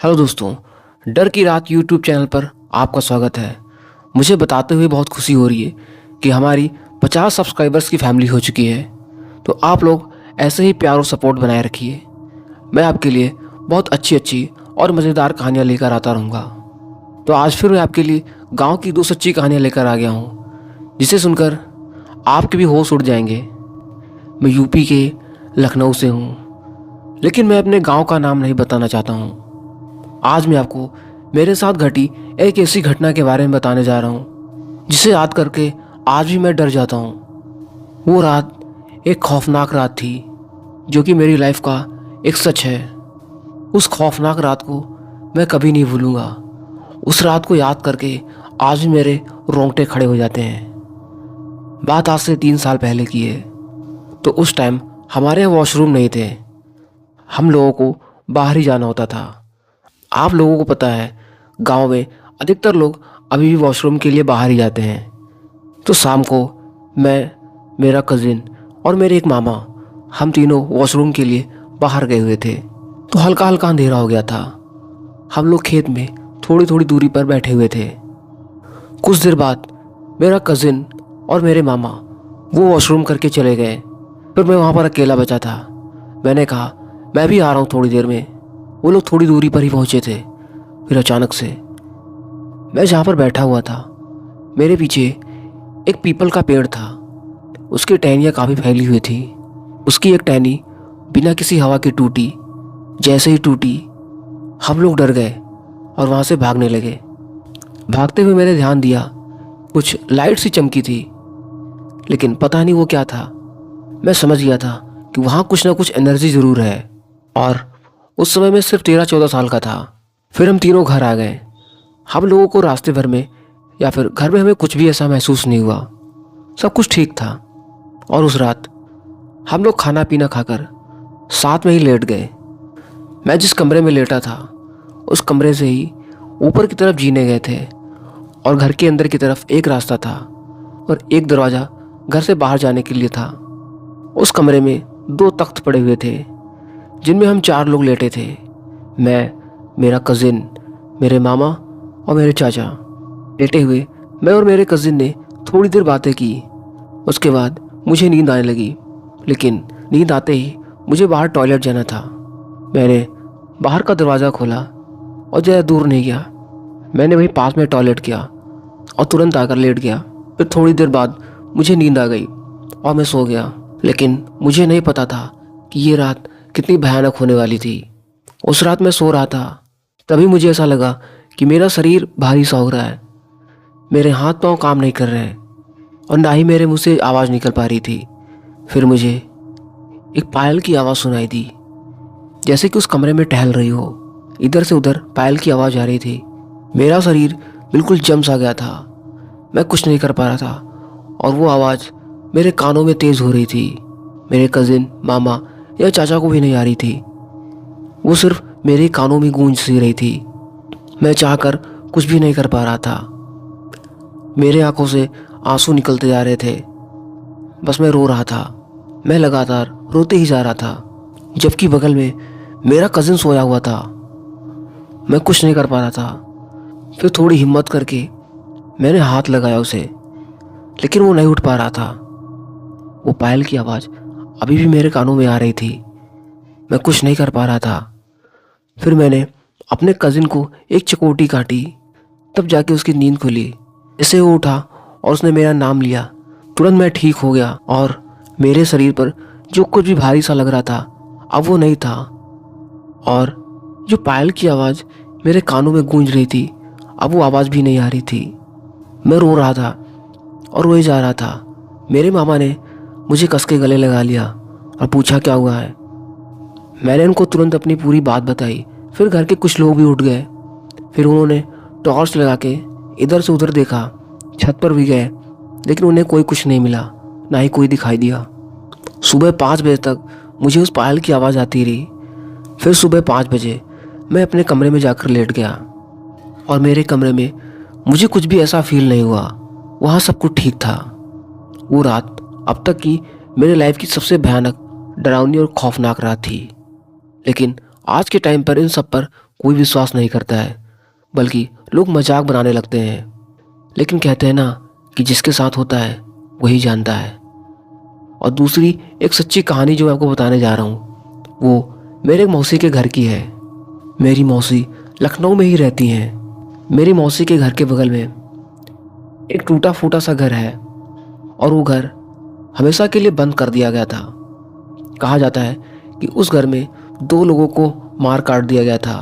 Hello दोस्तों, डर की रात यूट्यूब चैनल पर आपका स्वागत है। मुझे बताते हुए बहुत खुशी हो रही है कि हमारी 50 सब्सक्राइबर्स की फैमिली हो चुकी है। तो आप लोग ऐसे ही प्यार और सपोर्ट बनाए रखिए। मैं आपके लिए बहुत अच्छी अच्छी और मज़ेदार कहानियाँ लेकर आता रहूँगा। तो आज फिर मैं आपके लिए गांव की दो सच्ची कहानियाँ लेकर आ गया हूँ, जिसे सुनकर आपके भी होश उड़ जाएंगे। मैं यूपी के लखनऊ से हूँ, लेकिन मैं अपने गांव का नाम नहीं बताना चाहता हूँ। आज मैं आपको मेरे साथ घटी एक ऐसी घटना के बारे में बताने जा रहा हूँ जिसे याद करके आज भी मैं डर जाता हूँ। वो रात एक खौफनाक रात थी, जो कि मेरी लाइफ का एक सच है। उस खौफनाक रात को मैं कभी नहीं भूलूंगा। उस रात को याद करके आज भी मेरे रोंगटे खड़े हो जाते हैं। बात आज से 3 साल पहले की है। तो उस टाइम हमारे यहाँ वॉशरूम नहीं थे। हम लोगों को बाहर ही जाना होता था। आप लोगों को पता है, गांव में अधिकतर लोग अभी भी वॉशरूम के लिए बाहर ही जाते हैं। तो शाम को मैं, मेरा कज़िन और मेरे एक मामा, हम तीनों वॉशरूम के लिए बाहर गए हुए थे। तो हल्का हल्का अंधेरा हो गया था। हम लोग खेत में थोड़ी थोड़ी दूरी पर बैठे हुए थे। कुछ देर बाद मेरा कज़िन और मेरे मामा वो वॉशरूम करके चले गए। फिर मैं वहाँ पर अकेला बचा था। मैंने कहा मैं भी आ रहा हूँ थोड़ी देर में। वो लोग थोड़ी दूरी पर ही पहुंचे थे। फिर अचानक से मैं जहाँ पर बैठा हुआ था, मेरे पीछे एक पीपल का पेड़ था। उसकी टहनियाँ काफ़ी फैली हुई थी। उसकी एक टहनी बिना किसी हवा के टूटी। जैसे ही टूटी, हम लोग डर गए और वहाँ से भागने लगे। भागते हुए मैंने ध्यान दिया, कुछ लाइट सी चमकी थी, लेकिन पता नहीं वो क्या था। मैं समझ गया था कि वहाँ कुछ ना कुछ एनर्जी ज़रूर है। और उस समय मैं सिर्फ 13-14 साल का था। फिर हम तीनों घर आ गए। हम लोगों को रास्ते भर में या फिर घर में हमें कुछ भी ऐसा महसूस नहीं हुआ। सब कुछ ठीक था। और उस रात हम लोग खाना पीना खाकर साथ में ही लेट गए। मैं जिस कमरे में लेटा था, उस कमरे से ही ऊपर की तरफ जीने गए थे। और घर के अंदर की तरफ एक रास्ता था और एक दरवाज़ा घर से बाहर जाने के लिए था। उस कमरे में 2 तख्त पड़े हुए थे, जिनमें हम 4 लोग लेटे थे। मैं, मेरा कज़िन, मेरे मामा और मेरे चाचा। लेटे हुए मैं और मेरे कज़िन ने थोड़ी देर बातें की। उसके बाद मुझे नींद आने लगी, लेकिन नींद आते ही मुझे बाहर टॉयलेट जाना था। मैंने बाहर का दरवाज़ा खोला और ज़्यादा दूर नहीं गया। मैंने वहीं पास में टॉयलेट किया और तुरंत आकर लेट गया। फिर थोड़ी देर बाद मुझे नींद आ गई और मैं सो गया। लेकिन मुझे नहीं पता था कि ये रात कितनी भयानक होने वाली थी। उस रात मैं सो रहा था, तभी मुझे ऐसा लगा कि मेरा शरीर भारी सा हो रहा है। मेरे हाथ पांव काम नहीं कर रहे हैं और ना ही मेरे मुंह से आवाज़ निकल पा रही थी। फिर मुझे एक पायल की आवाज़ सुनाई दी, जैसे कि उस कमरे में टहल रही हो। इधर से उधर पायल की आवाज़ आ रही थी। मेरा शरीर बिल्कुल जम सा गया था। मैं कुछ नहीं कर पा रहा था और वो आवाज़ मेरे कानों में तेज़ हो रही थी। मेरे कज़िन, मामा या चाचा को भी नहीं आ रही थी। वो सिर्फ मेरे कानों में गूंज सी रही थी। मैं चाहकर कुछ भी नहीं कर पा रहा था। मेरे आंखों से आंसू निकलते जा रहे थे। बस मैं रो रहा था। मैं लगातार रोते ही जा रहा था, जबकि बगल में मेरा कज़िन सोया हुआ था। मैं कुछ नहीं कर पा रहा था। फिर थोड़ी हिम्मत करके मैंने हाथ लगाया उसे, लेकिन वो नहीं उठ पा रहा था। वो पायल की आवाज़ अभी भी मेरे कानों में आ रही थी। मैं कुछ नहीं कर पा रहा था। फिर मैंने अपने कज़िन को एक चकोटी काटी, तब जाके उसकी नींद खुली। जैसे वो उठा और उसने मेरा नाम लिया, तुरंत मैं ठीक हो गया और मेरे शरीर पर जो कुछ भी भारी सा लग रहा था, अब वो नहीं था। और जो पायल की आवाज़ मेरे कानों में गूंज रही थी, अब वो आवाज़ भी नहीं आ रही थी। मैं रो रहा था और रोए जा रहा था। मेरे मामा ने मुझे कस के गले लगा लिया और पूछा क्या हुआ है। मैंने उनको तुरंत अपनी पूरी बात बताई। फिर घर के कुछ लोग भी उठ गए। फिर उन्होंने टॉर्च लगा के इधर से उधर देखा, छत पर भी गए, लेकिन उन्हें कोई कुछ नहीं मिला, ना ही कोई दिखाई दिया। सुबह 5 बजे तक मुझे उस पायल की आवाज़ आती रही। फिर सुबह 5 बजे मैं अपने कमरे में जाकर लेट गया और मेरे कमरे में मुझे कुछ भी ऐसा फील नहीं हुआ। वहाँ सब कुछ ठीक था। वो रात अब तक की मेरे लाइफ की सबसे भयानक, डरावनी और खौफनाक रात थी। लेकिन आज के टाइम पर इन सब पर कोई विश्वास नहीं करता है, बल्कि लोग मजाक बनाने लगते हैं। लेकिन कहते हैं ना कि जिसके साथ होता है वही जानता है। और दूसरी एक सच्ची कहानी जो मैं आपको बताने जा रहा हूँ वो मेरे मौसी के घर की है। मेरी मौसी लखनऊ में ही रहती हैं। मेरी मौसी के घर के बगल में एक टूटा फूटा सा घर है और वो घर हमेशा के लिए बंद कर दिया गया था। कहा जाता है कि उस घर में 2 लोगों को मार काट दिया गया था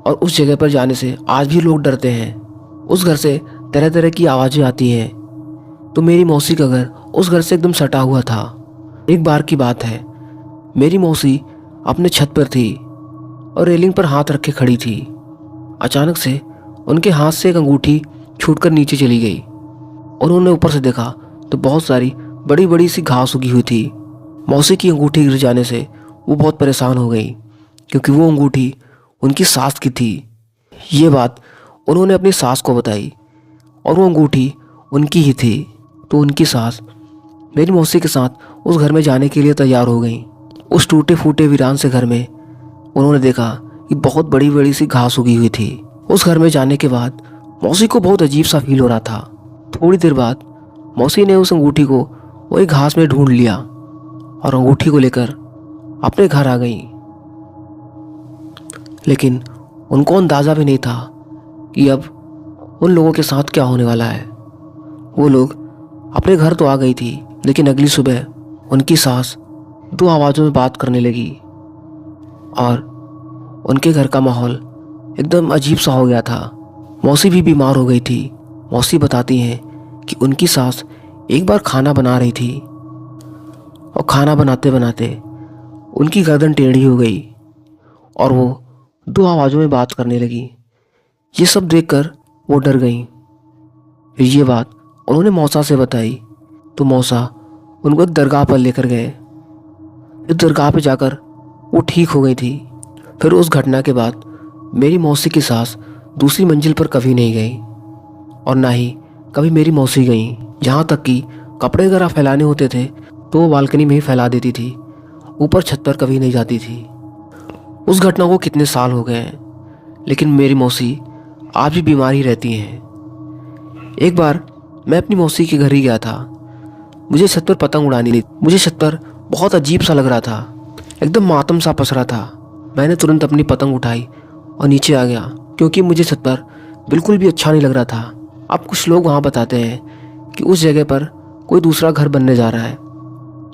और उस जगह पर जाने से आज भी लोग डरते हैं। उस घर से तरह तरह की आवाज़ें आती हैं। तो मेरी मौसी का घर उस घर से एकदम सटा हुआ था। एक बार की बात है, मेरी मौसी अपने छत पर थी और रेलिंग पर हाथ रखे खड़ी थी। अचानक से उनके हाथ से एक अंगूठी छूटकर नीचे चली गई और उन्होंने ऊपर से देखा तो बहुत सारी बड़ी बड़ी सी घास उगी हुई थी। मौसी की अंगूठी गिर जाने से वो बहुत परेशान हो गई, क्योंकि वो अंगूठी उनकी सास की थी। ये बात उन्होंने अपनी सास को बताई और वो अंगूठी उनकी ही थी। तो उनकी सास मेरी मौसी के साथ उस घर में जाने के लिए तैयार हो गई। उस टूटे फूटे वीरान से घर में उन्होंने देखा कि बहुत बड़ी बड़ी सी घास उगी हुई थी। उस घर में जाने के बाद मौसी को बहुत अजीब सा फील हो रहा था। थोड़ी देर बाद मौसी ने उस अंगूठी को वही घास में ढूंढ लिया और अंगूठी को लेकर अपने घर आ गई। लेकिन उनको अंदाज़ा भी नहीं था कि अब उन लोगों के साथ क्या होने वाला है। वो लोग अपने घर तो आ गई थी, लेकिन अगली सुबह उनकी सास 2 आवाज़ों में बात करने लगी और उनके घर का माहौल एकदम अजीब सा हो गया था। मौसी भी बीमार हो गई थी। मौसी बताती हैं कि उनकी सास एक बार खाना बना रही थी और खाना बनाते बनाते उनकी गर्दन टेढ़ी हो गई और वो 2 आवाज़ों में बात करने लगी। ये सब देखकर वो डर गई। फिर ये बात उन्होंने मौसा से बताई तो मौसा उनको एक दरगाह पर लेकर गए। इस दरगाह पे जाकर वो ठीक हो गई थी। फिर उस घटना के बाद मेरी मौसी की सास दूसरी मंजिल पर कभी नहीं गई और ना ही कभी मेरी मौसी गई। जहाँ तक कि कपड़े वगैरह फैलाने होते थे तो वो बालकनी में ही फैला देती थी, ऊपर छत पर कभी नहीं जाती थी। उस घटना को कितने साल हो गए हैं, लेकिन मेरी मौसी आज भी बीमार ही रहती हैं। एक बार मैं अपनी मौसी के घर ही गया था। मुझे छत पर पतंग उड़ानी थी। मुझे छत पर बहुत अजीब सा लग रहा था, एकदम मातम सा पसरा था। मैंने तुरंत अपनी पतंग उठाई और नीचे आ गया, क्योंकि मुझे छत पर बिल्कुल भी अच्छा नहीं लग रहा था। अब कुछ लोग वहाँ बताते हैं कि उस जगह पर कोई दूसरा घर बनने जा रहा है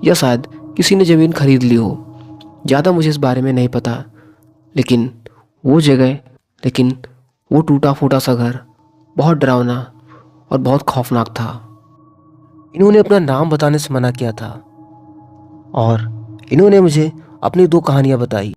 या शायद किसी ने ज़मीन खरीद ली हो। ज़्यादा मुझे इस बारे में नहीं पता, लेकिन वो टूटा फूटा सा घर बहुत डरावना और बहुत खौफनाक था। इन्होंने अपना नाम बताने से मना किया था और इन्होंने मुझे अपनी 2 कहानियाँ बताई।